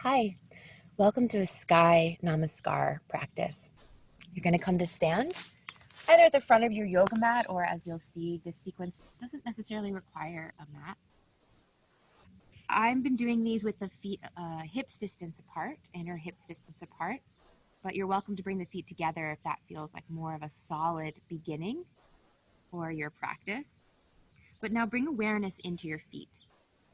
Hi, welcome to a Sky Namaskar practice. You're going to come to stand either at the front of your yoga mat, or as you'll see, this sequence doesn't necessarily require a mat. I've been doing these with the feet hips distance apart, inner hips distance apart, but you're welcome to bring the feet together if that feels like more of a solid beginning for your practice. But now bring awareness into your feet.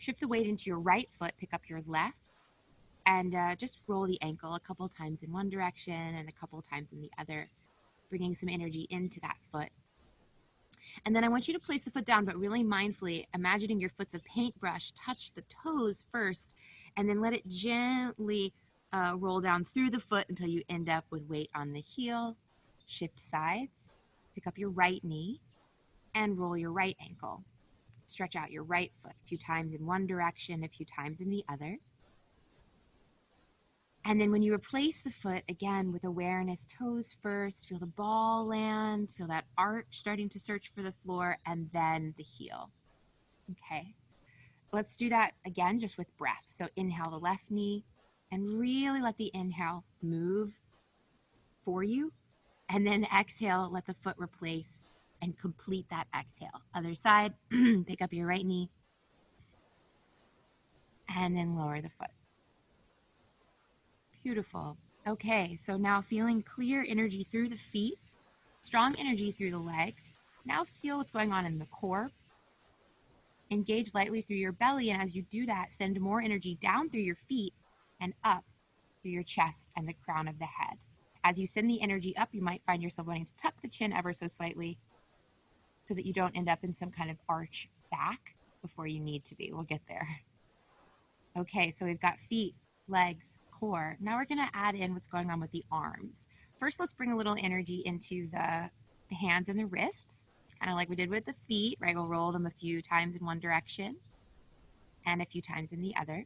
Shift the weight into your right foot, pick up your left, and just roll the ankle a couple times in one direction and a couple times in the other, bringing some energy into that foot. And then I want you to place the foot down, but really mindfully, imagining your foot's a paintbrush. Touch the toes first, and then let it gently roll down through the foot until you end up with weight on the heel. Shift sides, pick up your right knee, and roll your right ankle. Stretch out your right foot a few times in one direction, a few times in the other. And then when you replace the foot, again, with awareness, toes first, feel the ball land, feel that arch starting to search for the floor, and then the heel. Okay, let's do that again, just with breath. So inhale the left knee, and really let the inhale move for you. And then exhale, let the foot replace and complete that exhale. Other side, pick up your right knee, and then lower the foot. Beautiful. Okay, so now feeling clear energy through the feet, strong energy through the legs. Now feel what's going on in the core. Engage lightly through your belly, and as you do that, send more energy down through your feet and up through your chest and the crown of the head. As you send the energy up, you might find yourself wanting to tuck the chin ever so slightly so that you don't end up in some kind of arch back before you need to be. We'll get there. Okay, so we've got feet, legs, core. Now we're going to add in what's going on with the arms. First, let's bring a little energy into the hands and the wrists, kind of like we did with the feet, right? We'll roll them a few times in one direction and a few times in the other.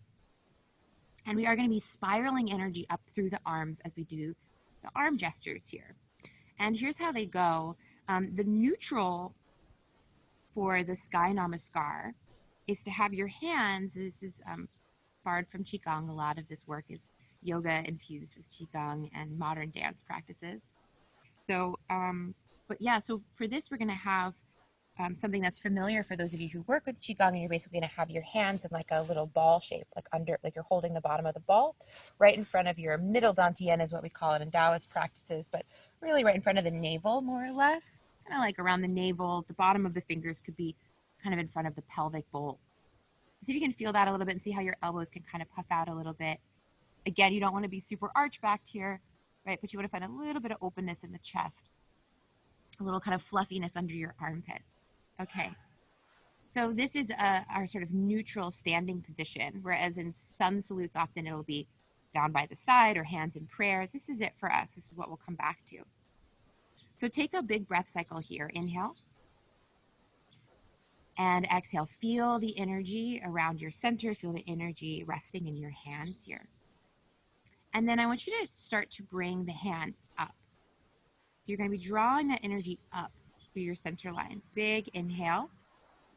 And we are going to be spiraling energy up through the arms as we do the arm gestures here. And here's how they go. The neutral for the Sky Namaskar is to have your hands, this is borrowed from Qigong. A lot of this work is yoga infused with Qigong and modern dance practices. So, so for this, we're going to have something that's familiar for those of you who work with Qigong, and you're basically going to have your hands in like a little ball shape, like you're holding the bottom of the ball right in front of your middle dantian is what we call it in Taoist practices, but really right in front of the navel, more or less, kind of like around the navel. The bottom of the fingers could be kind of in front of the pelvic bowl. See if you can feel that a little bit and see how your elbows can kind of puff out a little bit. Again, you don't want to be super arch-backed here, right? But you want to find a little bit of openness in the chest, a little kind of fluffiness under your armpits. Okay, so this is our sort of neutral standing position, whereas in sun salutes, often it'll be down by the side or hands in prayer. This is it for us. This is what we'll come back to. So take a big breath cycle here. Inhale. And exhale. Feel the energy around your center. Feel the energy resting in your hands here. And then I want you to start to bring the hands up. So you're going to be drawing that energy up through your center line. Big inhale.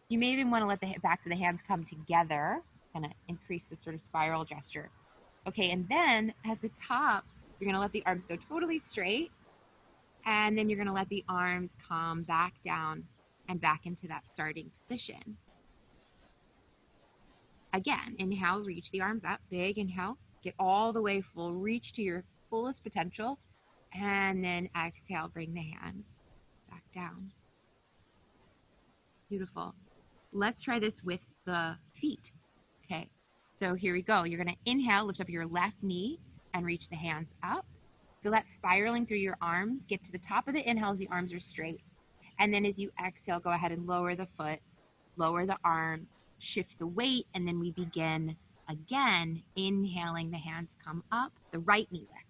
You may even want to let the backs of the hands come together, kind of increase this sort of spiral gesture. Okay, and then at the top, you're going to let the arms go totally straight. And then you're going to let the arms come back down and back into that starting position. Again, inhale, reach the arms up, big inhale, get all the way full, reach to your fullest potential, and then exhale, bring the hands back down. Beautiful. Let's try this with the feet. Okay, so here we go. You're going to inhale, lift up your left knee, and reach the hands up. Feel that spiraling through your arms. Get to the top of the inhale as the arms are straight. And then as you exhale, go ahead and lower the foot, lower the arms, shift the weight, and then we begin again, inhaling, the hands come up, the right knee lift.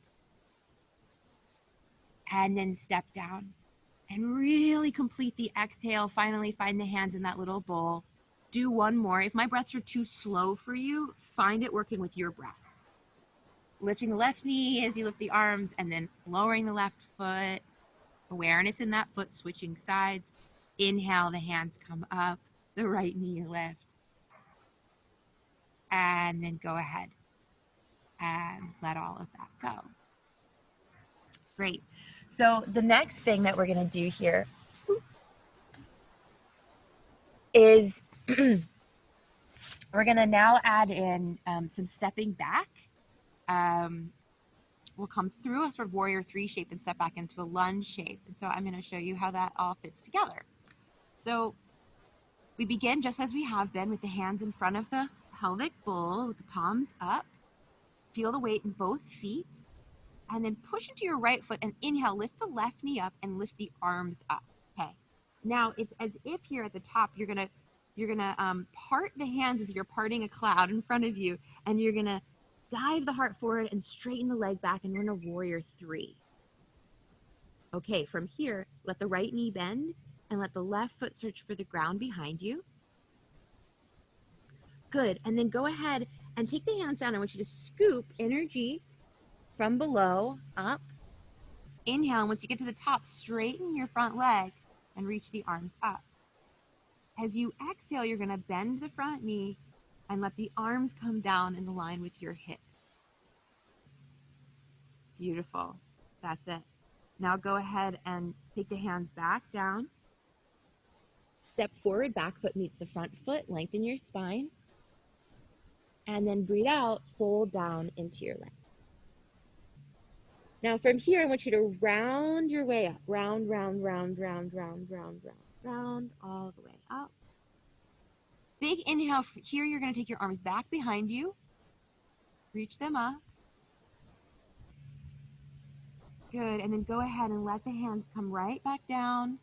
And then step down and really complete the exhale. Finally, find the hands in that little bowl. Do one more. If my breaths are too slow for you, find it working with your breath. Lifting the left knee as you lift the arms, and then lowering the left foot. Awareness in that foot, switching sides. Inhale, the hands come up, the right knee lifts. And then go ahead and let all of that go. Great. So the next thing that we're going to do here is we're going to now add in some stepping back. We'll come through a sort of warrior three shape and step back into a lunge shape. And so I'm going to show you how that all fits together. So we begin just as we have been with the hands in front of the pelvic bowl with the palms up. Feel the weight in both feet. And then push into your right foot and inhale, lift the left knee up and lift the arms up. Okay. Now it's as if here at the top, you're gonna part the hands as you're parting a cloud in front of you, and you're gonna dive the heart forward and straighten the leg back, and we're in a warrior three. Okay, from here, let the right knee bend and let the left foot search for the ground behind you. Good, and then go ahead and take the hands down. I want you to scoop energy from below up. Inhale, and once you get to the top, straighten your front leg and reach the arms up. As you exhale, you're going to bend the front knee and let the arms come down in line with your hips. Beautiful. That's it. Now go ahead and take the hands back down. Step forward, back foot meets the front foot, lengthen your spine. And then breathe out, fold down into your leg. Now from here, I want you to round your way up. Round, round, round, round, round, round, round, round, all the way up. Big inhale. Here you're going to take your arms back behind you. Reach them up. Good. And then go ahead and let the hands come right back down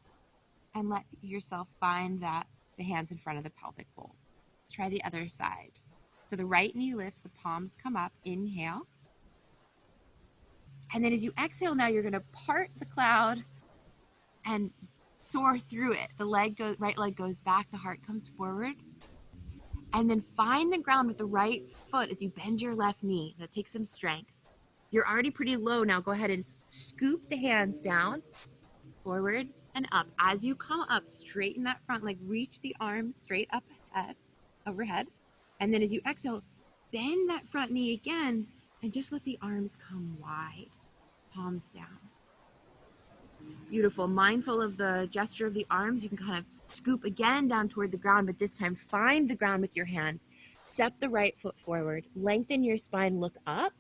and let yourself find the hands in front of the pelvic bowl. Let's try the other side. So the right knee lifts, the palms come up. Inhale. And then as you exhale now, you're going to part the cloud and soar through it. The right leg goes back, the heart comes forward. And then find the ground with the right foot as you bend your left knee. That takes some strength. You're already pretty low now. Go ahead and scoop the hands down, forward and up. As you come up, straighten that front leg. Reach the arms straight up ahead, overhead. And then as you exhale, bend that front knee again and just let the arms come wide. Palms down. Beautiful. Mindful of the gesture of the arms, you can kind of scoop again down toward the ground, but this time find the ground with your hands. Step the right foot forward, lengthen your spine, look up,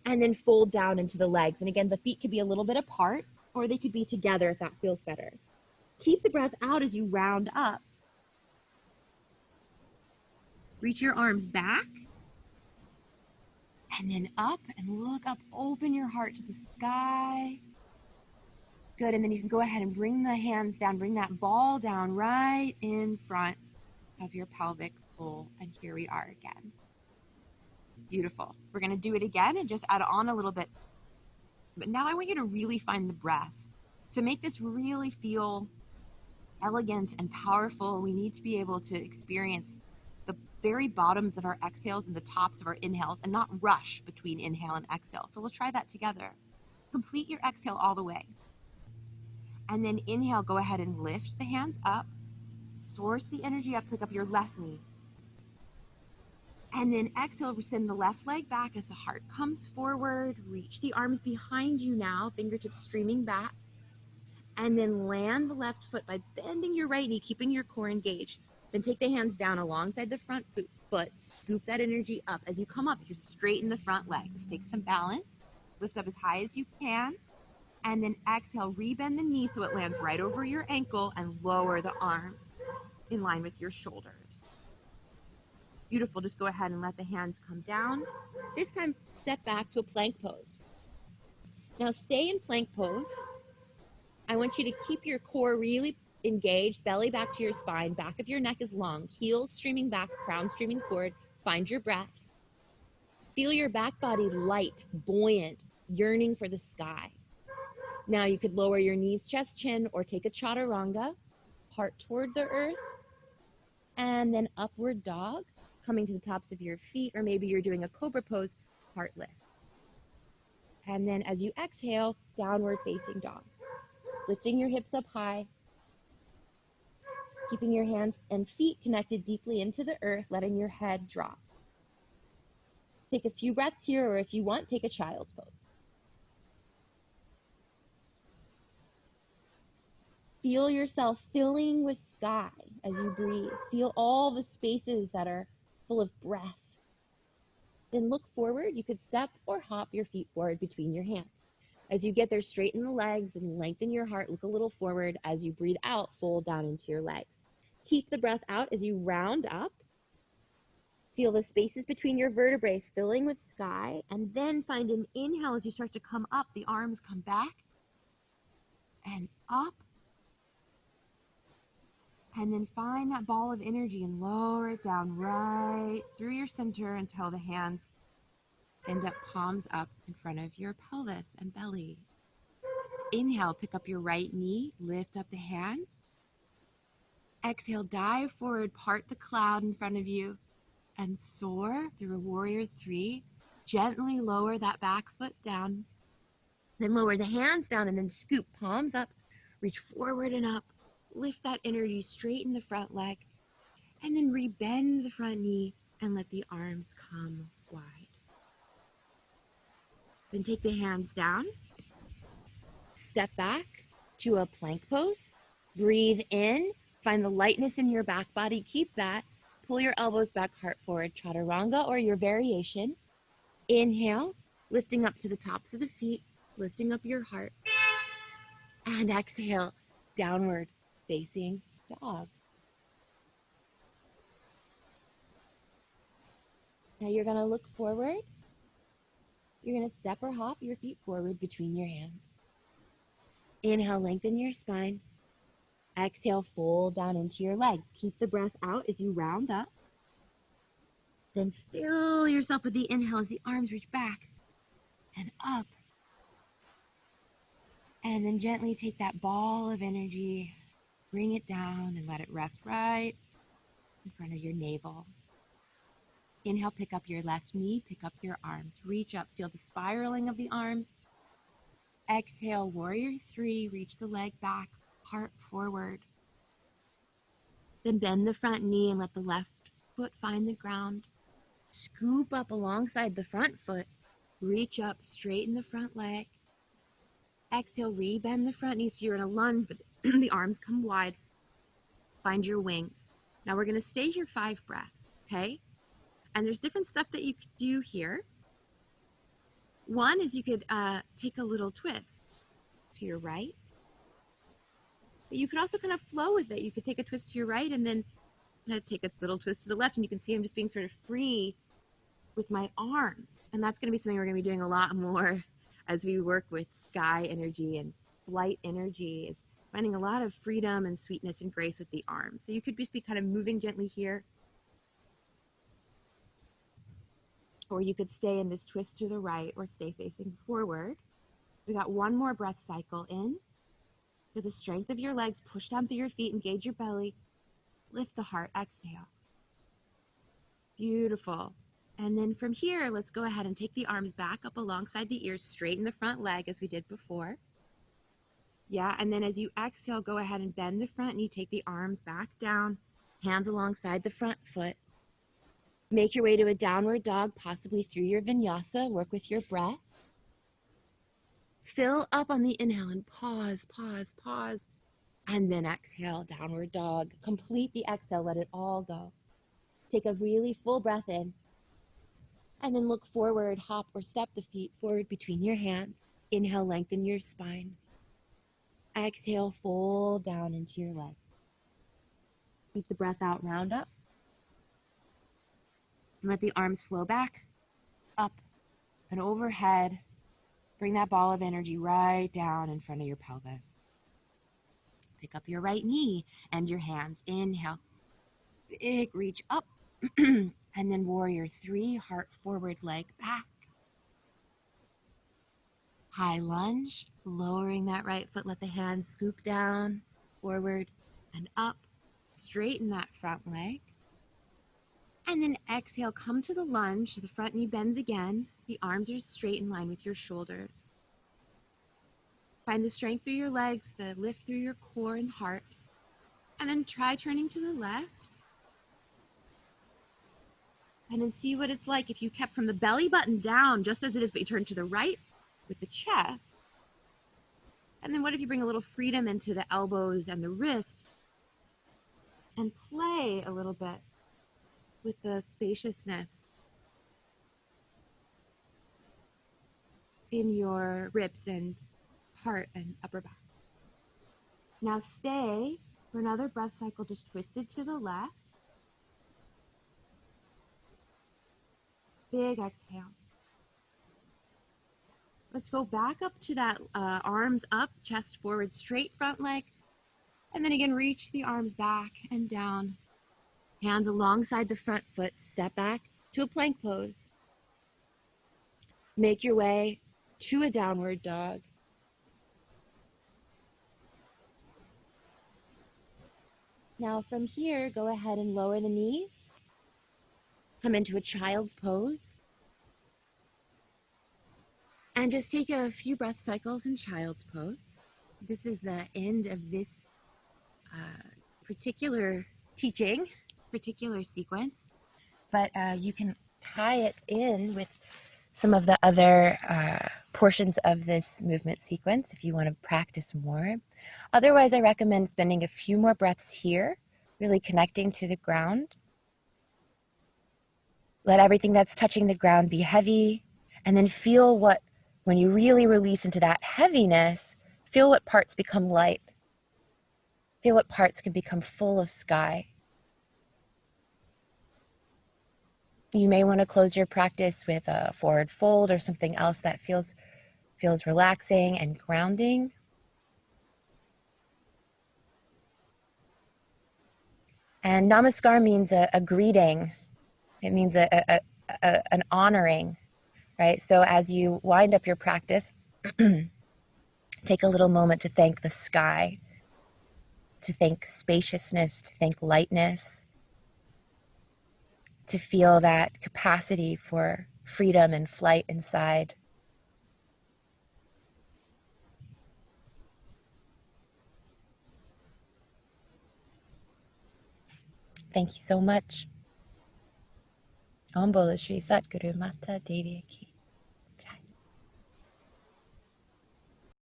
and then fold down into the legs. And again, the feet could be a little bit apart, or they could be together if that feels better. Keep the breath out as you round up. Reach your arms back, and then up, and look up, open your heart to the sky. Good, and then you can go ahead and bring the hands down, bring that ball down right in front of your pelvic bowl, and here we are again. Beautiful. We're going to do it again and just add on a little bit. But now I want you to really find the breath. To make this really feel elegant and powerful, we need to be able to experience the very bottoms of our exhales and the tops of our inhales and not rush between inhale and exhale. So we'll try that together. Complete your exhale all the way. And then inhale, go ahead and lift the hands up. Source the energy up, pick up your left knee. And then exhale, send the left leg back as the heart comes forward. Reach the arms behind you now, fingertips streaming back. And then land the left foot by bending your right knee, keeping your core engaged. Then take the hands down alongside the front foot, scoop that energy up. As you come up, just straighten the front leg. Just take some balance, lift up as high as you can. And then exhale, rebend the knee so it lands right over your ankle and lower the arms in line with your shoulders. Beautiful. Just go ahead and let the hands come down. This time, step back to a plank pose. Now stay in plank pose. I want you to keep your core really engaged, belly back to your spine, back of your neck is long, heels streaming back, crown streaming forward. Find your breath. Feel your back body light, buoyant, yearning for the sky. Now you could lower your knees, chest, chin, or take a chaturanga, heart toward the earth, and then upward dog, coming to the tops of your feet, or maybe you're doing a cobra pose, heart lift. And then as you exhale, downward facing dog. Lifting your hips up high, keeping your hands and feet connected deeply into the earth, letting your head drop. Take a few breaths here, or if you want, take a child's pose. Feel yourself filling with sky as you breathe. Feel all the spaces that are full of breath. Then look forward. You could step or hop your feet forward between your hands. As you get there, straighten the legs and lengthen your heart. Look a little forward. As you breathe out, fold down into your legs. Keep the breath out as you round up. Feel the spaces between your vertebrae filling with sky, and then find an inhale as you start to come up. The arms come back and up, and then find that ball of energy and lower it down right through your center until the hands end up palms up in front of your pelvis and belly. Inhale, pick up your right knee, lift up the hands. Exhale, dive forward, part the cloud in front of you, and soar through a warrior three. Gently lower that back foot down. Then lower the hands down and then scoop palms up. Reach forward and up. Lift that energy, straighten the front leg. And then rebend the front knee and let the arms come wide. Then take the hands down. Step back to a plank pose. Breathe in. Find the lightness in your back body. Keep that. Pull your elbows back, heart forward, chaturanga or your variation. Inhale, lifting up to the tops of the feet, lifting up your heart. And exhale, downward facing dog. Now you're going to look forward. You're going to step or hop your feet forward between your hands. Inhale, lengthen your spine. Exhale, fold down into your legs. Keep the breath out as you round up. Then fill yourself with the inhale as the arms reach back and up. And then gently take that ball of energy, bring it down and let it rest right in front of your navel. Inhale, pick up your left knee, pick up your arms. Reach up, feel the spiraling of the arms. Exhale, warrior three, reach the leg back, heart forward. Then bend the front knee and let the left foot find the ground. Scoop up alongside the front foot. Reach up, straighten the front leg. Exhale, rebend the front knee so you're in a lunge, but the arms come wide. Find your wings. Now we're going to stay here 5 breaths, okay? And there's different stuff that you could do here. One is you could take a little twist to your right. But you could also kind of flow with it. You could take a twist to your right and then take a little twist to the left. And you can see I'm just being sort of free with my arms. And that's going to be something we're going to be doing a lot more as we work with sky energy and flight energy. Is finding a lot of freedom and sweetness and grace with the arms. So you could just be kind of moving gently here. Or you could stay in this twist to the right or stay facing forward. We got one more breath cycle in. To the strength of your legs, push down through your feet, engage your belly. Lift the heart, exhale. Beautiful. And then from here, let's go ahead and take the arms back up alongside the ears, straighten the front leg as we did before. Yeah, and then as you exhale, go ahead and bend the front knee, take the arms back down, hands alongside the front foot. Make your way to a downward dog, possibly through your vinyasa. Work with your breath. Fill up on the inhale and pause, pause, pause. And then exhale, downward dog. Complete the exhale, let it all go. Take a really full breath in. And then look forward, hop or step the feet forward between your hands. Inhale, lengthen your spine. Exhale, fold down into your legs. Keep the breath out, round up. And let the arms flow back, up, and overhead. Bring that ball of energy right down in front of your pelvis. Pick up your right knee and your hands. Inhale, big reach up. And then warrior three, heart forward, leg back. High lunge, lowering that right foot. Let the hands scoop down, forward and up. Straighten that front leg. And then exhale, come to the lunge. The front knee bends again. The arms are straight in line with your shoulders. Find the strength through your legs, the lift through your core and heart. And then try turning to the left. And then see what it's like if you kept from the belly button down, just as it is, but you turn to the right with the chest. And then what if you bring a little freedom into the elbows and the wrists and play a little bit with the spaciousness in your ribs and heart and upper back. Now stay for another breath cycle, just twisted to the left. Big exhale. Let's go back up to that arms up, chest forward, straight front leg. And then again, reach the arms back and down. Hands alongside the front foot, step back to a plank pose. Make your way to a downward dog. Now from here, go ahead and lower the knees. Come into a child's pose. And just take a few breath cycles in child's pose. This is the end of this particular teaching, particular sequence. But you can tie it in with some of the other portions of this movement sequence if you want to practice more. Otherwise, I recommend spending a few more breaths here, really connecting to the ground. Let everything that's touching the ground be heavy, and then feel what, when you really release into that heaviness, feel what parts become light. Feel what parts can become full of sky. You may want to close your practice with a forward fold or something else that feels relaxing and grounding. And namaskar means a greeting. It means an honoring, right? So as you wind up your practice, take a little moment to thank the sky, to thank spaciousness, to thank lightness, to feel that capacity for freedom and flight inside. Thank you so much. Om Bolo Shri Satguru Mata Devi Ki.